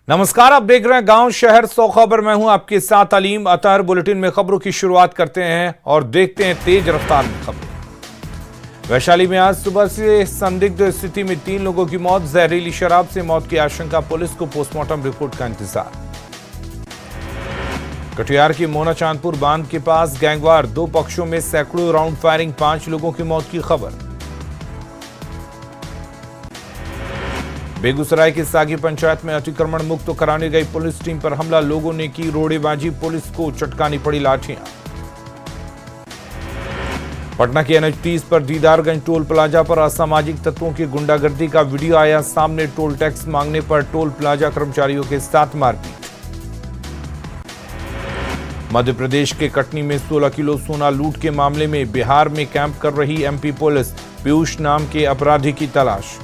नमस्कार, आप देख रहे हैं गांव शहर 100 खबर। मैं हूं आपके साथ अलीम अतहर। बुलेटिन में खबरों की शुरुआत करते हैं और देखते हैं तेज रफ्तार में खबरें। वैशाली में आज सुबह से संदिग्ध स्थिति में 3 लोगों की मौत। जहरीली शराब से मौत की आशंका, पुलिस को पोस्टमार्टम रिपोर्ट का इंतजार। कटिहार की मोना चांदपुर बांध के पास गैंगवार, 2 पक्षों में सैकड़ों राउंड फायरिंग, 5 लोगों की मौत की खबर। बेगूसराय की सागी पंचायत में अतिक्रमण मुक्त कराने गई पुलिस टीम पर हमला, लोगों ने की रोड़ेबाजी, पुलिस को चटकानी पड़ी लाठियां। पटना के NH 30 पर दीदारगंज टोल प्लाजा पर असामाजिक तत्वों की गुंडागर्दी का वीडियो आया सामने। टोल टैक्स मांगने पर टोल प्लाजा कर्मचारियों के साथ मारपीट। मध्य प्रदेश के कटनी में 16 किलो सोना लूट के मामले में बिहार में कैंप कर रही MP पुलिस, पीयूष नाम के अपराधी की तलाश।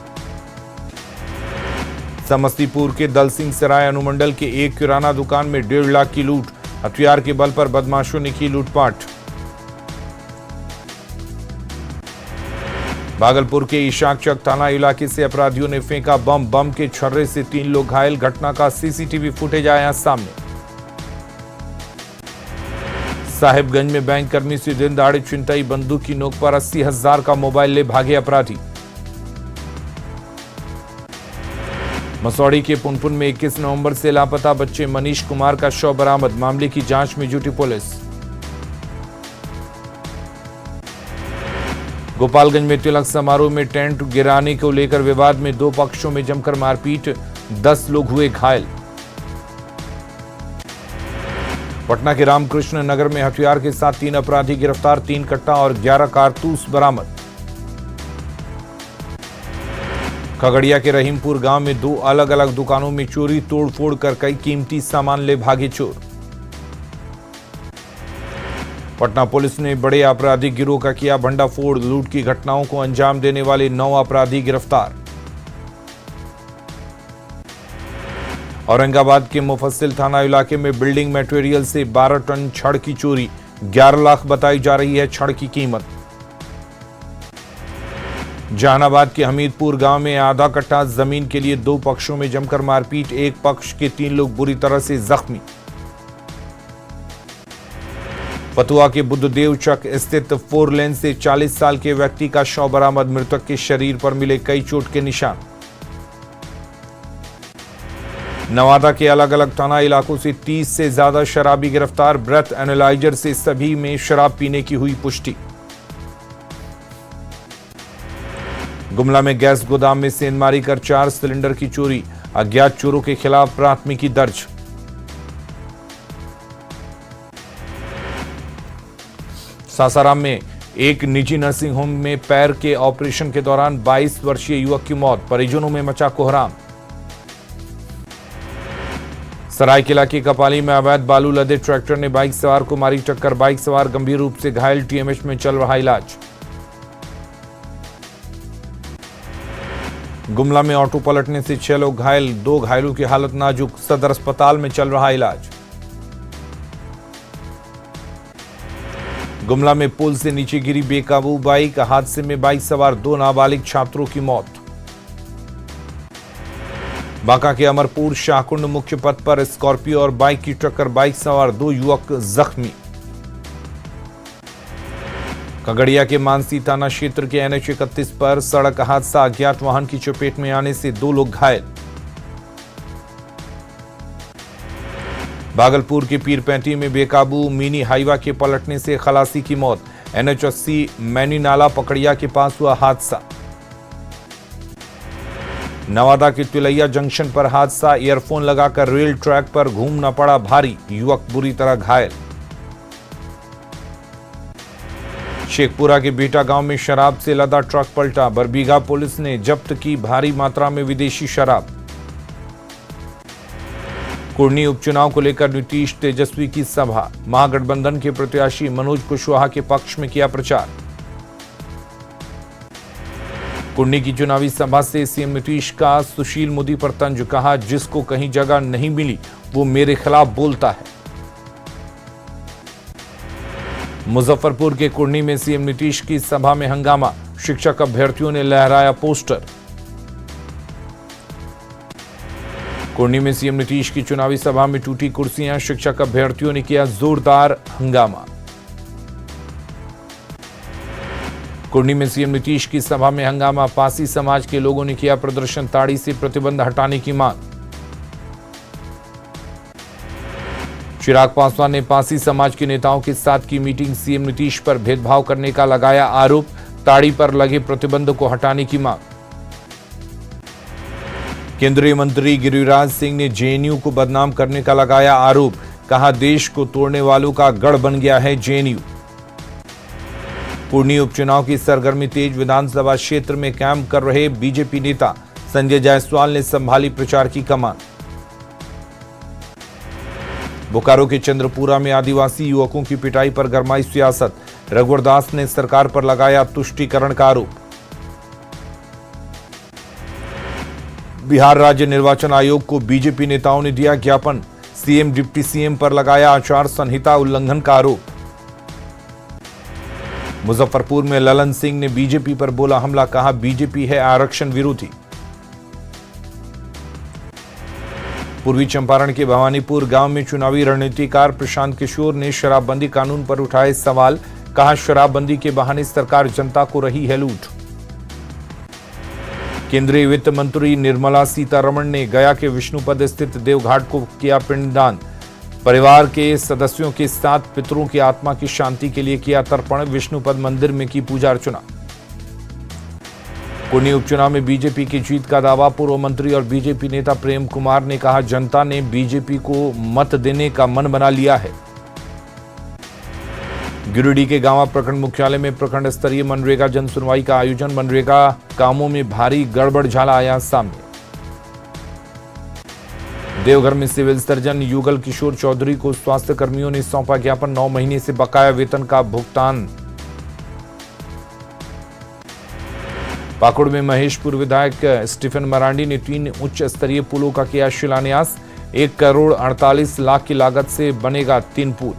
समस्तीपुर के दल सिंह सराय अनुमंडल के एक किराना दुकान में 1.5 लाख की लूट, हथियार के बल पर बदमाशों ने की लूटपाट। भागलपुर के इशाक चक थाना इलाके से अपराधियों ने फेंका बम के छर्रे से 3 लोग घायल, घटना का CCTV फुटेज आया सामने। साहिबगंज में बैंक कर्मी से दिन दहाड़े छिनताई, बंदूक की नोक पर 80,000 का मोबाइल ले भागे अपराधी। मसौड़ी के पुनपुन में 21 नवंबर से लापता बच्चे मनीष कुमार का शव बरामद, मामले की जांच में जुटी पुलिस। गोपालगंज में तिलक समारोह में टेंट गिराने को लेकर विवाद में 2 पक्षों में जमकर मारपीट, 10 लोग हुए घायल। पटना के रामकृष्ण नगर में हथियार के साथ 3 अपराधी गिरफ्तार, 3 कट्टा और 11 कारतूस बरामद। खगड़िया के रहीमपुर गांव में 2 अलग अलग दुकानों में चोरी, तोड़फोड़ कर कई कीमती सामान ले भागे चोर। पटना पुलिस ने बड़े आपराधिक गिरोह का किया भंडाफोड़, लूट की घटनाओं को अंजाम देने वाले 9 अपराधी गिरफ्तार। औरंगाबाद के मुफस्सिल थाना इलाके में बिल्डिंग मटेरियल से 12 टन छड़ की चोरी, 11 लाख बताई जा रही है छड़ की कीमत। जहानाबाद के हमीदपुर गांव में आधा कट्टा जमीन के लिए 2 पक्षों में जमकर मारपीट, एक पक्ष के 3 लोग बुरी तरह से जख्मी। फतुहा के बुद्धदेव चक स्थित 4 लेन से 40 साल के व्यक्ति का शव बरामद, मृतक के शरीर पर मिले कई चोट के निशान। नवादा के अलग अलग थाना इलाकों से 30 से ज्यादा शराबी गिरफ्तार, ब्रेथ एनालाइजर से सभी में शराब पीने की हुई पुष्टि। गुमला में गैस गोदाम में सेंधमारी कर 4 सिलेंडर की चोरी, अज्ञात चोरों के खिलाफ प्राथमिकी दर्ज। सासाराम में एक निजी नर्सिंग होम में पैर के ऑपरेशन के दौरान 22 वर्षीय युवक की मौत, परिजनों में मचा कोहराम। सरायकेला की कपाली में अवैध बालू लदे ट्रैक्टर ने बाइक सवार को मारी टक्कर, बाइक सवार गंभीर रूप से घायल, TMH में चल रहा इलाज। गुमला में ऑटो पलटने से 6 लोग घायल, 2 घायलों की हालत नाजुक, सदर अस्पताल में चल रहा इलाज। गुमला में पुल से नीचे गिरी बेकाबू बाइक, हादसे में बाइक सवार 2 नाबालिग छात्रों की मौत। बांका के अमरपुर शाहकुंड मुख्य पथ पर स्कॉर्पियो और बाइक की टक्कर, बाइक सवार 2 युवक जख्मी। खगड़िया के मानसी थाना क्षेत्र के NH 31 पर सड़क हादसा, अज्ञात वाहन की चपेट में आने से 2 लोग घायल। भागलपुर के पीरपैंती में बेकाबू मिनी हाईवा के पलटने से खलासी की मौत, NH 80 मैनीनाला पकड़िया के पास हुआ हादसा। नवादा के तिलैया जंक्शन पर हादसा, ईयरफोन लगाकर रेल ट्रैक पर घूमना पड़ा भारी, युवक बुरी तरह घायल। शेखपुरा के बेटा गांव में शराब से लदा ट्रक पलटा, बरबीघा पुलिस ने जब्त की भारी मात्रा में विदेशी शराब। कुर्नी उपचुनाव को लेकर नीतीश तेजस्वी की सभा, महागठबंधन के प्रत्याशी मनोज कुशवाहा के पक्ष में किया प्रचार। कुर्नी की चुनावी सभा से CM नीतीश का सुशील मोदी पर तंज, कहा जिसको कहीं जगह नहीं मिली वो मेरे खिलाफ बोलता है। मुजफ्फरपुर के कुर्नी में CM नीतीश की सभा में हंगामा, शिक्षक अभ्यर्थियों ने लहराया पोस्टर। कुर्नी में सीएम नीतीश की चुनावी सभा में टूटी कुर्सियां, शिक्षक अभ्यर्थियों ने किया जोरदार हंगामा। कुर्नी में सीएम नीतीश की सभा में हंगामा, पासी समाज के लोगों ने किया प्रदर्शन, ताड़ी से प्रतिबंध हटाने की मांग। चिराग पासवान ने पासी समाज के नेताओं के साथ की मीटिंग, सीएम नीतीश पर भेदभाव करने का लगाया आरोप, ताड़ी पर लगे प्रतिबंध को हटाने की मांग। केंद्रीय मंत्री गिरिराज सिंह ने जेएनयू को बदनाम करने का लगाया आरोप, कहा देश को तोड़ने वालों का गढ़ बन गया है जेएनयू। कुर्नी उपचुनाव की सरगर्मी तेज, विधानसभा क्षेत्र में कैंप कर रहे बीजेपी नेता संजय जायसवाल ने संभाली प्रचार की कमान। बोकारो के चंद्रपुरा में आदिवासी युवकों की पिटाई पर गरमाई सियासत, रघुवर दास ने सरकार पर लगाया तुष्टीकरण का आरोप। बिहार राज्य निर्वाचन आयोग को बीजेपी नेताओं ने दिया ज्ञापन, सीएम डिप्टी सीएम पर लगाया आचार संहिता उल्लंघन का आरोप। मुजफ्फरपुर में ललन सिंह ने बीजेपी पर बोला हमला, कहा बीजेपी है आरक्षण विरोधी। पूर्वी चंपारण के भवानीपुर गांव में चुनावी रणनीतिकार प्रशांत किशोर ने शराबबंदी कानून पर उठाए सवाल, कहा शराबबंदी के बहाने सरकार जनता को रही है लूट। केंद्रीय वित्त मंत्री निर्मला सीतारमण ने गया के विष्णुपद स्थित देवघाट को किया पिंडदान, परिवार के सदस्यों के साथ पितरों की आत्मा की शांति के लिए किया तर्पण, विष्णुपद मंदिर में की पूजा अर्चना। कुर्नी उपचुनाव में बीजेपी की जीत का दावा, पूर्व मंत्री और बीजेपी नेता प्रेम कुमार ने कहा जनता ने बीजेपी को मत देने का मन बना लिया है। गिरिडीह के गांवा प्रखंड मुख्यालय में प्रखंड स्तरीय मनरेगा जन सुनवाई का आयोजन, मनरेगा कामों में भारी गड़बड़ झाला आया सामने। देवघर में सिविल सर्जन युगल किशोर चौधरी को स्वास्थ्य कर्मियों ने सौंपा ज्ञापन, 9 महीने से बकाया वेतन का भुगतान। पाकुड़ में महेशपुर विधायक स्टीफन मरांडी ने 3 उच्च स्तरीय पुलों का किया शिलान्यास, 1 करोड़ 48 लाख की लागत से बनेगा 3 पुल।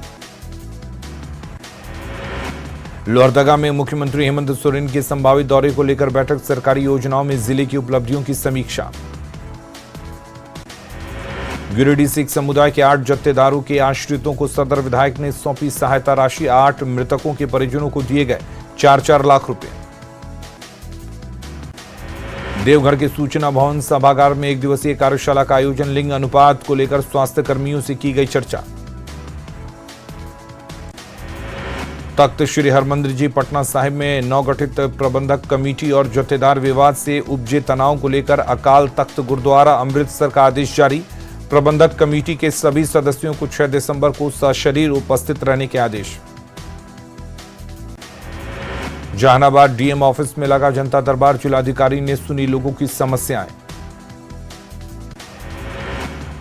लोहरदगा में मुख्यमंत्री हेमंत सोरेन के संभावित दौरे को लेकर बैठक, सरकारी योजनाओं में जिले की उपलब्धियों की समीक्षा। गिरिडीह सिख समुदाय के 8 जत्थेदारों के आश्रितों को सदर विधायक ने सौंपी सहायता राशि, 8 मृतकों के परिजनों को दिए गए 4-4 लाख रुपए। देवघर के सूचना भवन सभागार में 1 दिवसीय कार्यशाला का आयोजन, लिंग अनुपात को लेकर स्वास्थ्य कर्मियों से की गई चर्चा। तख्त श्री हरमंदिर जी पटना साहिब में नवगठित प्रबंधक कमेटी और जत्थेदार विवाद से उपजे तनाव को लेकर अकाल तख्त गुरुद्वारा अमृतसर का आदेश जारी, प्रबंधक कमेटी के सभी सदस्यों को 6 दिसंबर को सशरीर उपस्थित रहने के आदेश। जहानाबाद डीएम ऑफिस में लगा जनता दरबार, जिलाधिकारी ने सुनी लोगों की समस्याएं।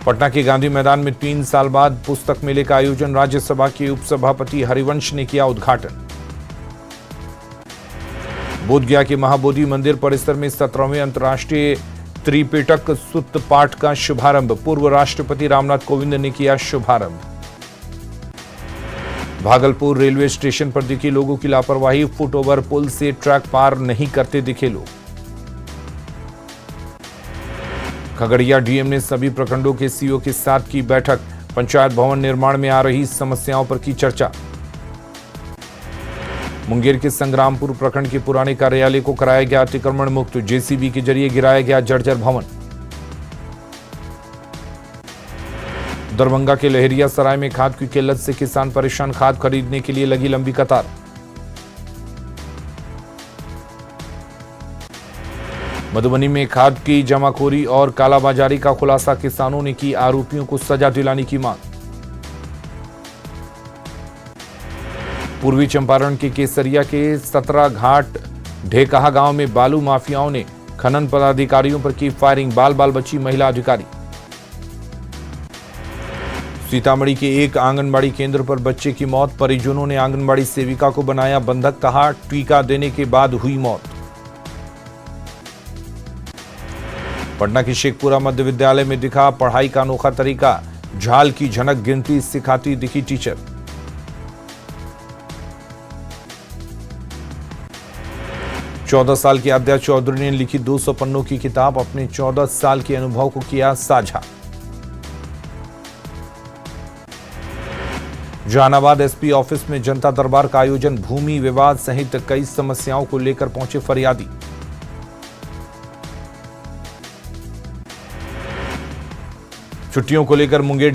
पटना के गांधी मैदान में 3 साल बाद पुस्तक मेले का आयोजन, राज्यसभा के उपसभापति हरिवंश ने किया उद्घाटन। बोधगया के महाबोधि मंदिर परिसर में 17वें अंतर्राष्ट्रीय त्रिपिटक सुत्त पाठ का शुभारंभ, पूर्व राष्ट्रपति रामनाथ कोविंद ने किया शुभारंभ। भागलपुर रेलवे स्टेशन पर दिखी लोगों की लापरवाही, फुट ओवर पुल से ट्रैक पार नहीं करते दिखे लोग। खगड़िया डीएम ने सभी प्रखंडों के सीईओ के साथ की बैठक, पंचायत भवन निर्माण में आ रही समस्याओं पर की चर्चा। मुंगेर के संग्रामपुर प्रखंड के पुराने कार्यालय को कराया गया अतिक्रमण मुक्त, जेसीबी के जरिए गिराया गया जर्जर भवन। दरभंगा के लहरिया सराय में खाद की किल्लत से किसान परेशान, खाद खरीदने के लिए लगी लंबी कतार। मधुबनी में खाद की जमाखोरी और कालाबाजारी का खुलासा, किसानों ने की आरोपियों को सजा दिलाने की मांग। पूर्वी चंपारण के केसरिया के 17 घाट ढेकहा गांव में बालू माफियाओं ने खनन पदाधिकारियों पर की फायरिंग, बाल बाल बची महिला अधिकारी। सीतामढ़ी के एक आंगनबाड़ी केंद्र पर बच्चे की मौत, परिजनों ने आंगनबाड़ी सेविका को बनाया बंधक, कहा टीका देने के बाद हुई मौत। पटना के शेखपुरा मध्य विद्यालय में दिखा पढ़ाई का अनोखा तरीका, झाल की झनक गिनती सिखाती दिखी टीचर। चौदह साल की आद्या चौधरी ने लिखी 200 पन्नों की किताब, अपने 14 साल के अनुभव को किया साझा। जहानाबाद एसपी ऑफिस में जनता दरबार का आयोजन, भूमि विवाद सहित कई समस्याओं को लेकर पहुंचे फरियादी। छुट्टियों को लेकर मुंगेर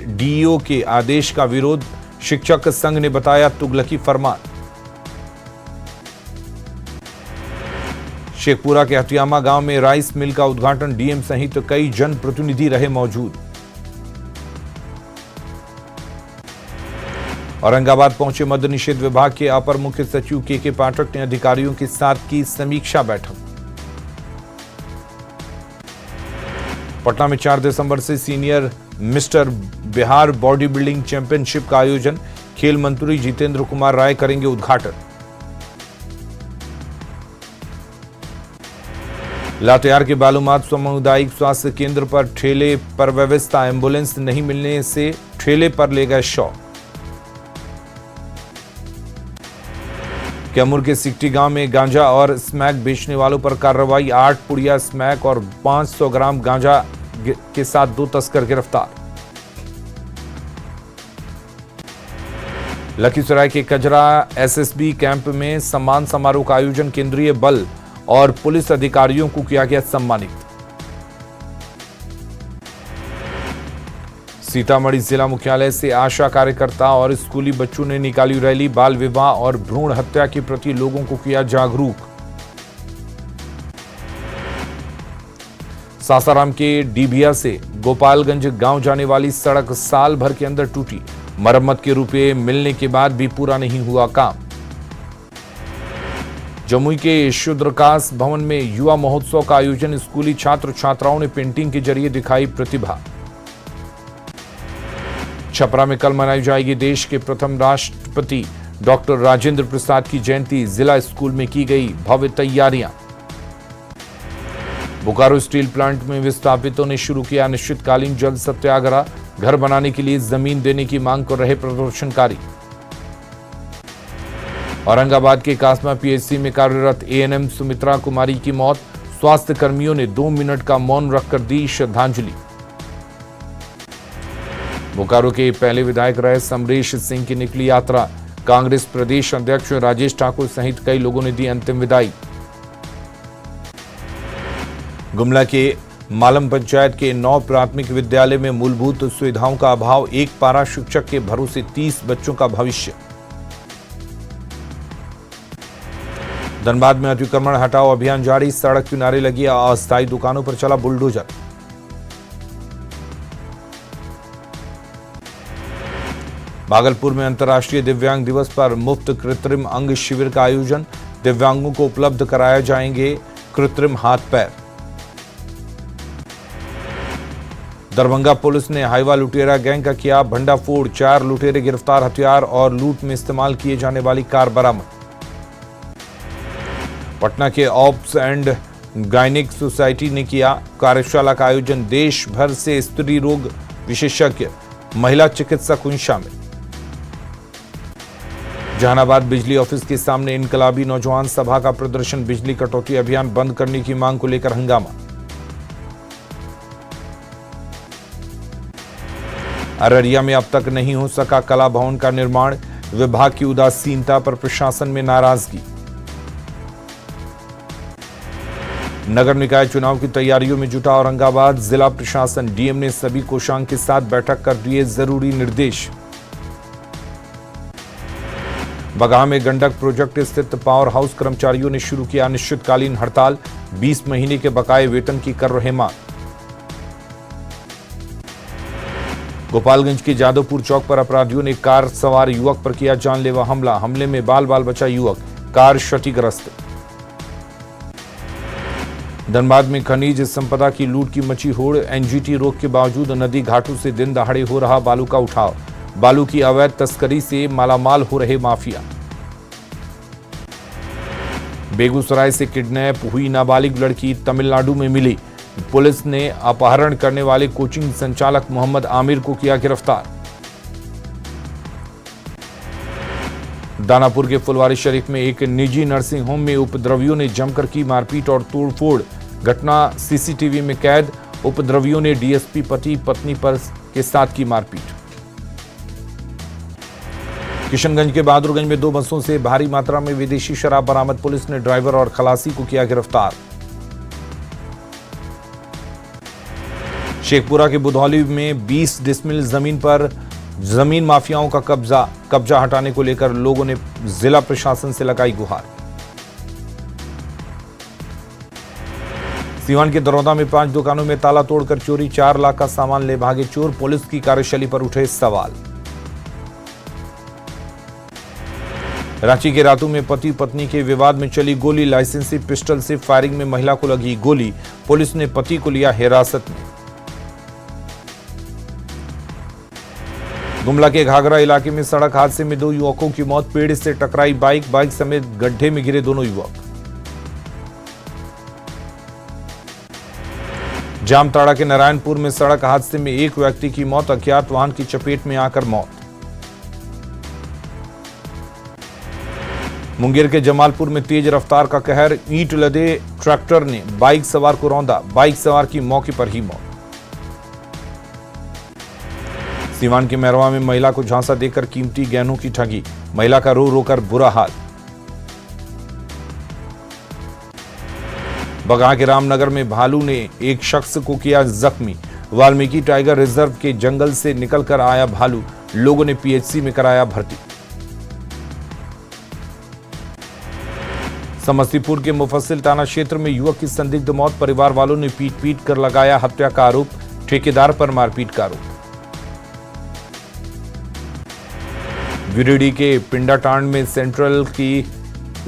डीईओ के आदेश का विरोध, शिक्षक संघ ने बताया तुगलकी फरमान। शेखपुरा के हटियामा गांव में राइस मिल का उद्घाटन, डीएम सहित कई जनप्रतिनिधि रहे मौजूद। औरंगाबाद पहुंचे मद्य निषेध विभाग के अपर मुख्य सचिव के पाठक ने अधिकारियों के साथ की समीक्षा बैठक। पटना में 4 दिसंबर से senior mister Bihar body building championship का आयोजन, खेल मंत्री जितेंद्र कुमार राय करेंगे उद्घाटन। लातेहार के बालूमाथ सामुदायिक स्वास्थ्य केंद्र पर ठेले पर व्यवस्था, एम्बुलेंस नहीं मिलने से ठेले पर ले गए शव। कैमूर के सिकटी गांव में गांजा और स्मैक बेचने वालों पर कार्रवाई, 8 पुड़िया स्मैक और 500 ग्राम गांजा के साथ 2 तस्कर गिरफ्तार। लखीसराय के कजरा एसएसबी कैंप में सम्मान समारोह का आयोजन, केंद्रीय बल और पुलिस अधिकारियों को किया गया सम्मानित। सीतामढ़ी जिला मुख्यालय से आशा कार्यकर्ता और स्कूली बच्चों ने निकाली रैली, बाल विवाह और भ्रूण हत्या के प्रति लोगों को किया जागरूक। सासाराम के डीभिया से गोपालगंज गांव जाने वाली सड़क साल भर के अंदर टूटी, मरम्मत के रुपए मिलने के बाद भी पूरा नहीं हुआ काम। जमुई के शुद्रकाश भवन में युवा महोत्सव का आयोजन, स्कूली छात्र छात्राओं ने पेंटिंग के जरिए दिखाई प्रतिभा। छपरा में कल मनाई जाएगी देश के प्रथम राष्ट्रपति डॉक्टर राजेंद्र प्रसाद की जयंती, जिला स्कूल में की गई भव्य तैयारियां। बोकारो स्टील प्लांट में विस्थापितों ने शुरू किया अनिश्चितकालीन जल सत्याग्रह, घर बनाने के लिए जमीन देने की मांग कर रहे प्रदर्शनकारी। औरंगाबाद के कासमा पीएचसी में कार्यरत एएनएम सुमित्रा कुमारी की मौत, स्वास्थ्य कर्मियों ने 2 मिनट का मौन रखकर दी श्रद्धांजलि। बोकारो के पहले विधायक रहे समरेश सिंह की निकली यात्रा, कांग्रेस प्रदेश अध्यक्ष राजेश ठाकुर सहित कई लोगों ने दी अंतिम विदाई। गुमला के मालम पंचायत के 9 प्राथमिक विद्यालय में मूलभूत सुविधाओं का अभाव, एक पारा शिक्षक के भरोसे 30 बच्चों का भविष्य। धनबाद में अतिक्रमण हटाओ अभियान जारी, सड़क किनारे लगी अस्थायी दुकानों पर चला बुलडोजर। भागलपुर में अंतर्राष्ट्रीय दिव्यांग दिवस पर मुफ्त कृत्रिम अंग शिविर का आयोजन, दिव्यांगों को उपलब्ध कराए जाएंगे कृत्रिम हाथ पैर। दरभंगा पुलिस ने हाइवा लुटेरा गैंग का किया भंडाफोड़, 4 लुटेरे गिरफ्तार, हथियार और लूट में इस्तेमाल किए जाने वाली कार बरामद। पटना के ऑप्स एंड गायनिक सोसाइटी ने किया कार्यशाला का आयोजन, देश भर से स्त्री रोग विशेषज्ञ, महिला चिकित्सक हुई शामिल। जहानाबाद बिजली ऑफिस के सामने इनकलाबी नौजवान सभा का प्रदर्शन, बिजली कटौती अभियान बंद करने की मांग को लेकर हंगामा। अररिया में अब तक नहीं हो सका कला भवन का निर्माण, विभाग की उदासीनता पर प्रशासन में नाराजगी। नगर निकाय चुनाव की तैयारियों में जुटा औरंगाबाद जिला प्रशासन, डीएम ने सभी कोषांग के साथ बैठक कर दिए जरूरी निर्देश। बगहा में गंडक प्रोजेक्ट स्थित पावर हाउस कर्मचारियों ने शुरू किया अनिश्चितकालीन हड़ताल, 20 महीने के बकाये वेतन की कर रहे मांग। गोपालगंज के जादवपुर चौक पर अपराधियों ने कार सवार युवक पर किया जानलेवा हमला, हमले में बाल बाल बचा युवक, कार क्षतिग्रस्त। धनबाद में खनिज संपदा की लूट की मची होड़, एनजीटी रोक के बावजूद नदी घाटों से दिन दहाड़े हो रहा बालू का उठाव, बालू की अवैध तस्करी से मालामाल हो रहे माफिया। बेगूसराय से किडनैप हुई नाबालिग लड़की तमिलनाडु में मिली, पुलिस ने अपहरण करने वाले कोचिंग संचालक मोहम्मद आमिर को किया गिरफ्तार। दानापुर के फुलवारी शरीफ में एक निजी नर्सिंग होम में उपद्रवियों ने जमकर की मारपीट और तोड़फोड़, घटना सीसीटीवी में कैद, उपद्रवियों ने डीएसपी पति पत्नी पर के साथ की मारपीट। किशनगंज के बहादुरगंज में 2 बसों से भारी मात्रा में विदेशी शराब बरामद। पुलिस ने ड्राइवर और खलासी को किया गिरफ्तार। शेखपुरा के बुधौली में 20 डिसमिल जमीन पर जमीन माफियाओं का कब्जा हटाने को लेकर लोगों ने जिला प्रशासन से लगाई गुहार। सीवान के दरौदा में 5 दुकानों में ताला तोड़कर चोरी, 4 लाख का सामान ले भागे चोर। पुलिस की कार्यशैली पर उठे सवाल। रांची के रातू में पति पत्नी के विवाद में चली गोली, लाइसेंसी पिस्टल से फायरिंग में महिला को लगी गोली। पुलिस ने पति को लिया हिरासत में। गुमला के घाघरा इलाके में सड़क हादसे में 2 युवकों की मौत। पेड़ से टकराई बाइक समेत गड्ढे में गिरे दोनों युवक। जामताड़ा के नारायणपुर में सड़क हादसे में 1 व्यक्ति की मौत, अज्ञात वाहन की चपेट में आकर मौत। मुंगेर के जमालपुर में तेज रफ्तार का कहर, ईंट लदे ट्रैक्टर ने बाइक सवार को रौंदा, बाइक सवार की मौके पर ही मौत। सीवान के मैरवा में महिला को झांसा देकर कीमती गहनों की ठगी, महिला का रो रोकर बुरा हाल। बगहा के रामनगर में भालू ने एक शख्स को किया जख्मी। वाल्मीकि टाइगर रिजर्व के जंगल से निकलकर आया भालू, लोगों ने पीएचसी में कराया भर्ती। समस्तीपुर के मुफस्सिल थाना क्षेत्र में युवक की संदिग्ध मौत, परिवार वालों ने पीट कर लगाया हत्या का आरोप, ठेकेदार पर मारपीट का आरोप। गिरिडीह के पिंडाटांड में सेंट्रल की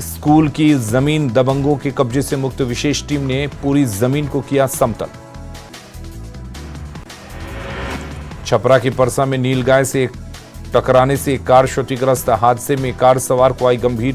स्कूल की जमीन दबंगों के कब्जे से मुक्त, विशेष टीम ने पूरी जमीन को किया समतल। छपरा की परसा में नीलगाय से टकराने से कार क्षतिग्रस्त, हादसे में कार सवार को आई गंभीर